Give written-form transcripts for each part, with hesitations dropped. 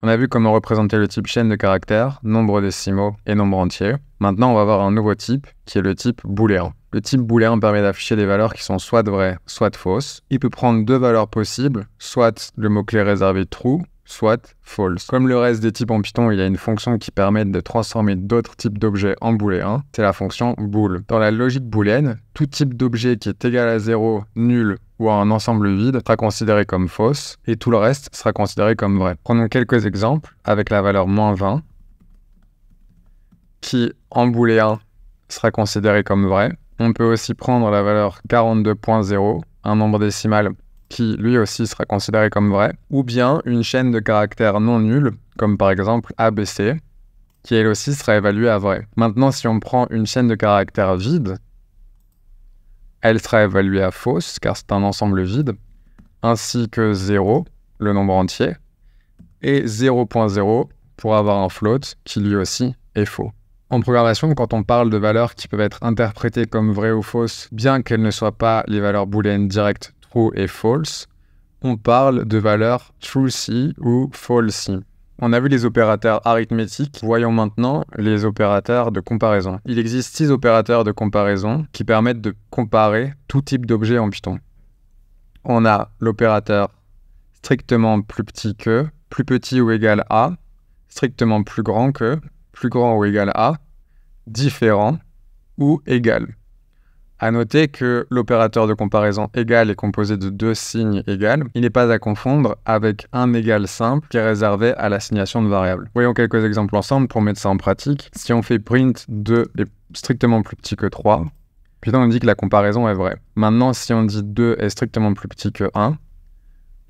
On a vu comment représenter le type chaîne de caractères, nombres décimaux et nombres entiers. Maintenant, on va voir un nouveau type qui est le type booléen. Le type booléen permet d'afficher des valeurs qui sont soit vraies, soit fausses. Il peut prendre deux valeurs possibles, soit le mot-clé réservé true, soit false. Comme le reste des types en Python, il y a une fonction qui permet de transformer d'autres types d'objets en booléen. C'est la fonction bool. Dans la logique booléenne, tout type d'objet qui est égal à 0, nul ou à un ensemble vide sera considéré comme fausse et tout le reste sera considéré comme vrai. Prenons quelques exemples avec la valeur -20 qui en booléen sera considéré comme vrai. On peut aussi prendre la valeur 42.0, un nombre décimal qui lui aussi sera considéré comme vrai, ou bien une chaîne de caractères non nuls, comme par exemple ABC, qui elle aussi sera évaluée à vrai. Maintenant, si on prend une chaîne de caractères vide, elle sera évaluée à fausse, car c'est un ensemble vide, ainsi que 0, le nombre entier, et 0.0 pour avoir un float, qui lui aussi est faux. En programmation, quand on parle de valeurs qui peuvent être interprétées comme vraies ou fausses, bien qu'elles ne soient pas les valeurs booléennes directes true et false, on parle de valeurs true-si ou false-si. On a vu les opérateurs arithmétiques, voyons maintenant les opérateurs de comparaison. Il existe 6 opérateurs de comparaison qui permettent de comparer tout type d'objet en Python. On a l'opérateur strictement plus petit que, plus petit ou égal à, strictement plus grand que, plus grand ou égal à, différent ou égal. À noter que l'opérateur de comparaison égal est composé de deux signes égales. Il n'est pas à confondre avec un égal simple qui est réservé à l'assignation de variables. Voyons quelques exemples ensemble pour mettre ça en pratique. Si on fait print 2 est strictement plus petit que 3, Python nous dit que la comparaison est vraie. Maintenant, si on dit 2 est strictement plus petit que 1,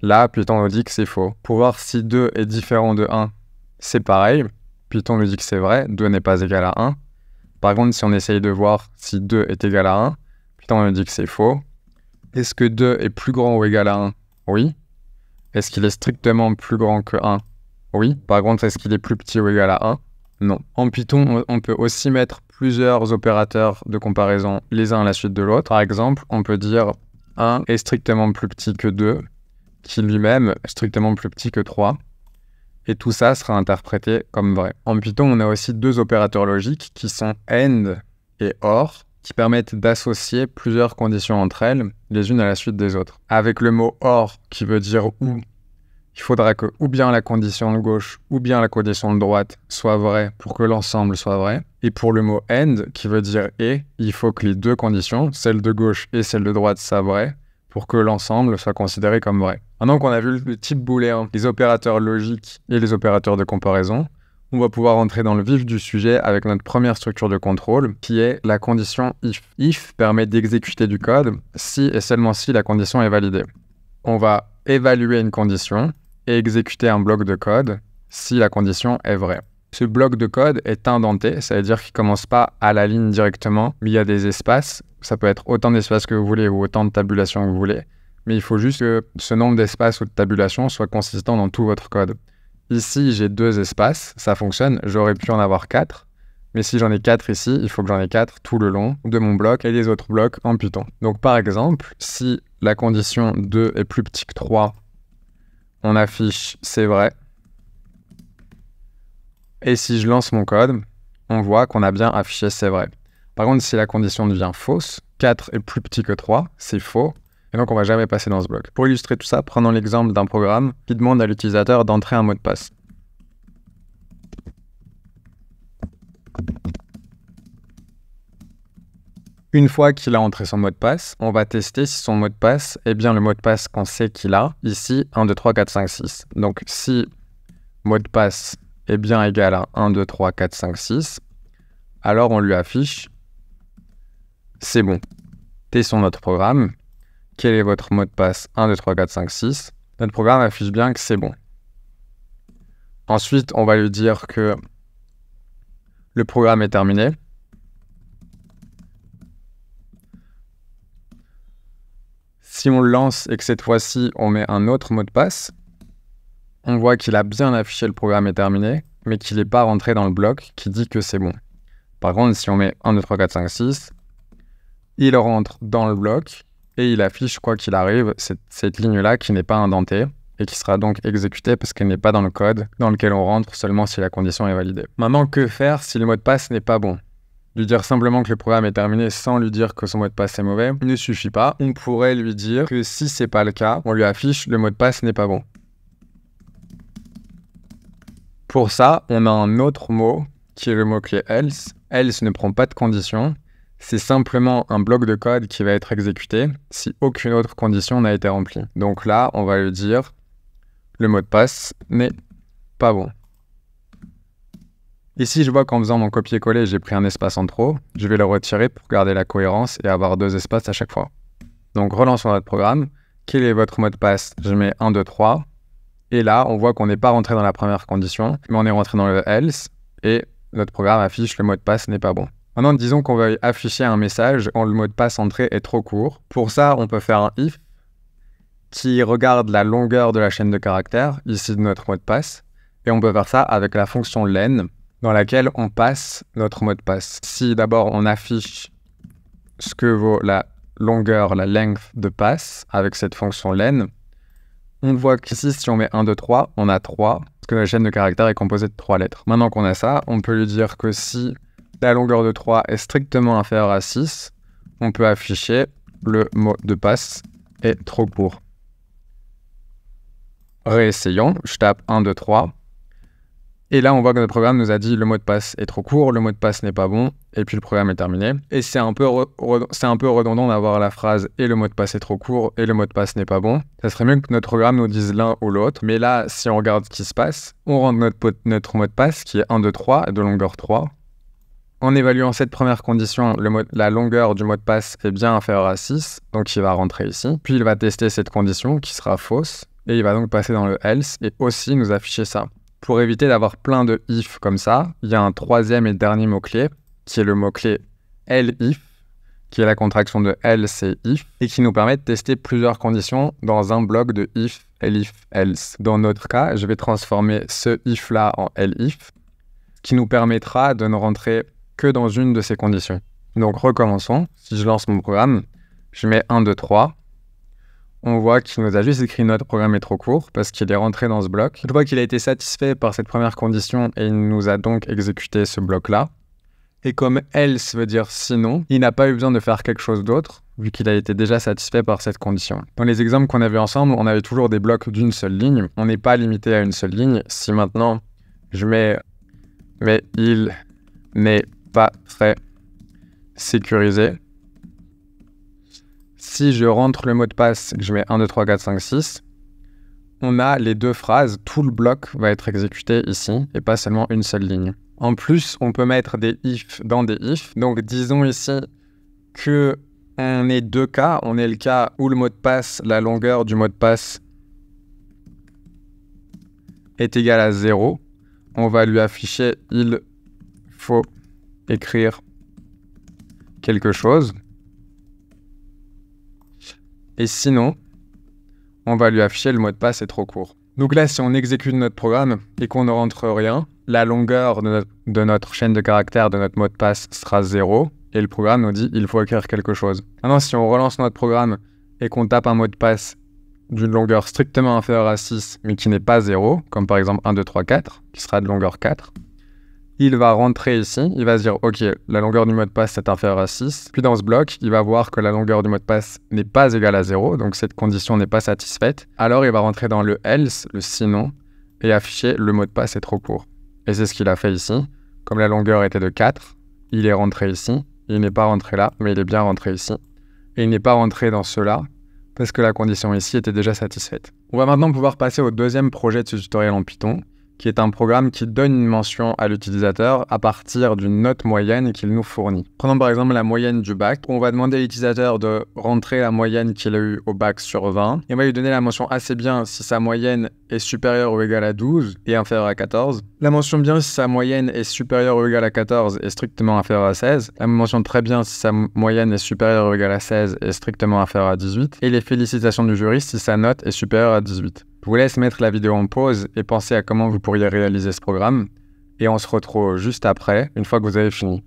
là, Python nous dit que c'est faux. Pour voir si 2 est différent de 1, c'est pareil. Python nous dit que c'est vrai, 2 n'est pas égal à 1. Par contre, si on essaye de voir si 2 est égal à 1, Python nous dit que c'est faux. Est-ce que 2 est plus grand ou égal à 1? Oui. Est-ce qu'il est strictement plus grand que 1? Oui. Par contre, est-ce qu'il est plus petit ou égal à 1? Non. En Python, on peut aussi mettre plusieurs opérateurs de comparaison les uns à la suite de l'autre. Par exemple, on peut dire 1 est strictement plus petit que 2, qui lui-même est strictement plus petit que 3. Et tout ça sera interprété comme vrai. En Python, on a aussi deux opérateurs logiques qui sont AND et OR, qui permettent d'associer plusieurs conditions entre elles, les unes à la suite des autres. Avec le mot OR, qui veut dire ou, il faudra que ou bien la condition de gauche ou bien la condition de droite soit vraie pour que l'ensemble soit vrai. Et pour le mot AND, qui veut dire et, il faut que les deux conditions, celle de gauche et celle de droite, soient vraies pour que l'ensemble soit considéré comme vrai. Maintenant qu'on a vu le type booléen, les opérateurs logiques et les opérateurs de comparaison, on va pouvoir entrer dans le vif du sujet avec notre première structure de contrôle, qui est la condition if. If permet d'exécuter du code si et seulement si la condition est validée. On va évaluer une condition et exécuter un bloc de code si la condition est vraie. Ce bloc de code est indenté, ça veut dire qu'il ne commence pas à la ligne directement, mais il y a des espaces. Ça peut être autant d'espaces que vous voulez ou autant de tabulations que vous voulez, mais il faut juste que ce nombre d'espaces ou de tabulations soit consistant dans tout votre code. Ici, j'ai 2 espaces, ça fonctionne, j'aurais pu en avoir 4, mais si j'en ai 4 ici, il faut que j'en ai 4 tout le long de mon bloc et des autres blocs en Python. Donc par exemple, si la condition 2 est plus petit que 3, on affiche c'est vrai. Et si je lance mon code, on voit qu'on a bien affiché c'est vrai. Par contre, si la condition devient fausse, 4 est plus petit que 3, c'est faux, et donc on ne va jamais passer dans ce bloc. Pour illustrer tout ça, prenons l'exemple d'un programme qui demande à l'utilisateur d'entrer un mot de passe. Une fois qu'il a entré son mot de passe, on va tester si son mot de passe est bien le mot de passe qu'on sait qu'il a, ici 1, 2, 3, 4, 5, 6. Donc si mot de passe est bien égal à 1, 2, 3, 4, 5, 6, alors on lui affiche c'est bon. Testons notre programme. Quel est votre mot de passe 1, 2, 3, 4, 5, 6. Notre programme affiche bien que c'est bon. Ensuite, on va lui dire que le programme est terminé. Si on le lance et que cette fois-ci, on met un autre mot de passe, on voit qu'il a bien affiché le programme est terminé, mais qu'il n'est pas rentré dans le bloc qui dit que c'est bon. Par contre, si on met 1, 2, 3, 4, 5, 6, il rentre dans le bloc et il affiche, quoi qu'il arrive, cette ligne-là qui n'est pas indentée. et qui sera donc exécutée parce qu'elle n'est pas dans le code dans lequel on rentre seulement si la condition est validée. Maintenant, que faire si le mot de passe n'est pas bon? Lui dire simplement que le programme est terminé sans lui dire que son mot de passe est mauvais ne suffit pas. On pourrait lui dire que si c'est pas le cas, on lui affiche le mot de passe n'est pas bon. Pour ça, on a un autre mot qui est le mot-clé else. Else ne prend pas de condition. C'est simplement un bloc de code qui va être exécuté si aucune autre condition n'a été remplie. Donc là, on va lui dire le mot de passe n'est pas bon. Ici, je vois qu'en faisant mon copier-coller, j'ai pris un espace en trop. Je vais le retirer pour garder la cohérence et avoir 2 espaces à chaque fois. Donc, relançons notre programme. Quel est votre mot de passe? Je mets 1, 2, 3. Et là, on voit qu'on n'est pas rentré dans la première condition, mais on est rentré dans le else et notre programme affiche le mot de passe n'est pas bon. Maintenant, disons qu'on veut afficher un message quand le mot de passe entré est trop court. Pour ça, on peut faire un if qui regarde la longueur de la chaîne de caractères, ici de notre mot de passe. Et on peut faire ça avec la fonction len, dans laquelle on passe notre mot de passe. Si d'abord on affiche ce que vaut la longueur, la length de passe avec cette fonction len, on voit qu'ici, si on met 1, 2, 3, on a 3, parce que la chaîne de caractères est composée de 3 lettres. Maintenant qu'on a ça, on peut lui dire que si la longueur de 3 est strictement inférieure à 6, on peut afficher le mot de passe est trop court. Réessayons, je tape 1, 2, 3. Et là, on voit que notre programme nous a dit le mot de passe est trop court, le mot de passe n'est pas bon, et puis le programme est terminé. Et c'est un peu redondant d'avoir la phrase « et le mot de passe est trop court, et le mot de passe n'est pas bon ». Ça serait mieux que notre programme nous dise l'un ou l'autre. Mais là, si on regarde ce qui se passe, on rentre notre mot de passe qui est 1, 2, 3, de longueur 3. En évaluant cette première condition, la longueur du mot de passe est bien inférieure à 6, donc il va rentrer ici. Puis il va tester cette condition qui sera fausse, et il va donc passer dans le « else » et aussi nous afficher ça. Pour éviter d'avoir plein de if comme ça, il y a un troisième et dernier mot-clé, qui est le mot-clé elif, qui est la contraction de else et if, et qui nous permet de tester plusieurs conditions dans un bloc de if, elif, else. Dans notre cas, je vais transformer ce if-là en elif, qui nous permettra de ne rentrer que dans une de ces conditions. Donc recommençons. Si je lance mon programme, je mets 1, 2, 3. On voit qu'il nous a juste écrit notre programme est trop court parce qu'il est rentré dans ce bloc. Je vois qu'il a été satisfait par cette première condition et il nous a donc exécuté ce bloc-là. Et comme else veut dire sinon, il n'a pas eu besoin de faire quelque chose d'autre vu qu'il a été déjà satisfait par cette condition. Dans les exemples qu'on a vus ensemble, on avait toujours des blocs d'une seule ligne. On n'est pas limité à une seule ligne. Si maintenant je mets « mais il n'est pas très sécurisé », si je rentre le mot de passe, je mets 1, 2, 3, 4, 5, 6, on a les deux phrases, tout le bloc va être exécuté ici, et pas seulement une seule ligne. En plus, on peut mettre des if dans des if. Donc disons ici que on ait deux cas. On est le cas où le mot de passe, la longueur du mot de passe est égale à 0. On va lui afficher « il faut écrire quelque chose ». Et sinon, on va lui afficher le mot de passe est trop court. Donc là, si on exécute notre programme et qu'on ne rentre rien, la longueur de notre chaîne de caractères de notre mot de passe sera 0 et le programme nous dit il faut écrire quelque chose. Maintenant, si on relance notre programme et qu'on tape un mot de passe d'une longueur strictement inférieure à 6 mais qui n'est pas 0, comme par exemple 1, 2, 3, 4, qui sera de longueur 4, il va rentrer ici, il va se dire « Ok, la longueur du mot de passe est inférieure à 6. » Puis dans ce bloc, il va voir que la longueur du mot de passe n'est pas égale à 0, donc cette condition n'est pas satisfaite. Alors il va rentrer dans le « else », le « sinon », et afficher « le mot de passe est trop court ». Et c'est ce qu'il a fait ici. Comme la longueur était de 4, il est rentré ici. Il n'est pas rentré là, mais il est bien rentré ici. Et il n'est pas rentré dans cela, parce que la condition ici était déjà satisfaite. On va maintenant pouvoir passer au deuxième projet de ce tutoriel en Python, qui est un programme qui donne une mention à l'utilisateur à partir d'une note moyenne qu'il nous fournit. Prenons par exemple la moyenne du bac. On va demander à l'utilisateur de rentrer la moyenne qu'il a eue au bac sur 20. Et on va lui donner la mention assez bien si sa moyenne est supérieure ou égale à 12 et inférieure à 14. La mention bien si sa moyenne est supérieure ou égale à 14 et strictement inférieure à 16. La mention très bien si sa moyenne est supérieure ou égale à 16 et strictement inférieure à 18. Et les félicitations du jury si sa note est supérieure à 18. Je vous laisse mettre la vidéo en pause et penser à comment vous pourriez réaliser ce programme. Et on se retrouve juste après, une fois que vous avez fini.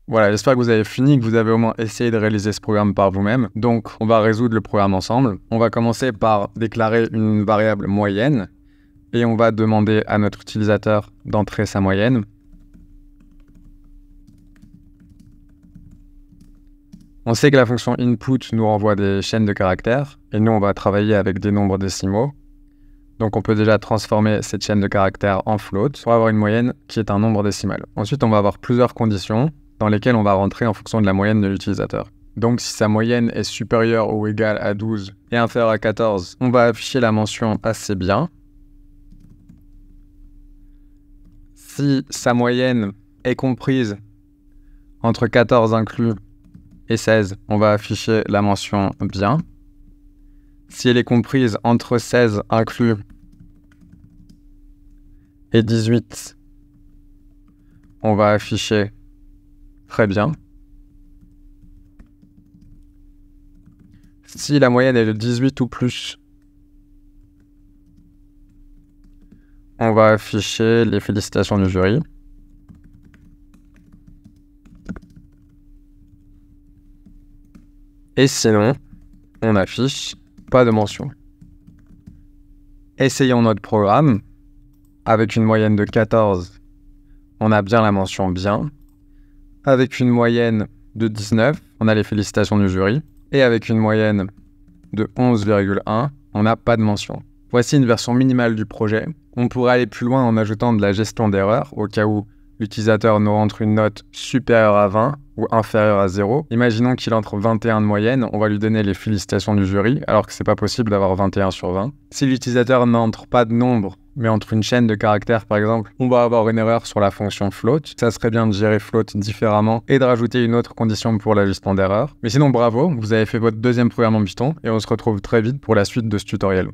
Voilà, j'espère que vous avez fini, que vous avez au moins essayé de réaliser ce programme par vous-même. Donc, on va résoudre le programme ensemble. On va commencer par déclarer une variable moyenne et on va demander à notre utilisateur d'entrer sa moyenne. On sait que la fonction input nous renvoie des chaînes de caractères et nous, on va travailler avec des nombres décimaux. Donc, on peut déjà transformer cette chaîne de caractères en float pour avoir une moyenne qui est un nombre décimal. Ensuite, on va avoir plusieurs conditions dans lesquelles on va rentrer en fonction de la moyenne de l'utilisateur. Donc, si sa moyenne est supérieure ou égale à 12 et inférieure à 14, on va afficher la mention assez bien. Si sa moyenne est comprise entre 14 inclus et 16, on va afficher la mention bien. Si elle est comprise entre 16 inclus et 18, on va afficher très bien. Si la moyenne est de 18 ou plus, on va afficher les félicitations du jury. Et sinon, on affiche pas de mention. Essayons notre programme. Avec une moyenne de 14, on a bien la mention bien. Avec une moyenne de 19, on a les félicitations du jury. Et avec une moyenne de 11,1, on n'a pas de mention. Voici une version minimale du projet. On pourrait aller plus loin en ajoutant de la gestion d'erreurs, au cas où l'utilisateur nous rentre une note supérieure à 20 ou inférieure à 0. Imaginons qu'il entre 21 de moyenne, on va lui donner les félicitations du jury, alors que c'est pas possible d'avoir 21 sur 20. Si l'utilisateur n'entre pas de nombre, mais entre une chaîne de caractères par exemple, on va avoir une erreur sur la fonction float. Ça serait bien de gérer float différemment et de rajouter une autre condition pour la gestion d'erreurs. Mais sinon bravo, vous avez fait votre deuxième programme en Python et on se retrouve très vite pour la suite de ce tutoriel.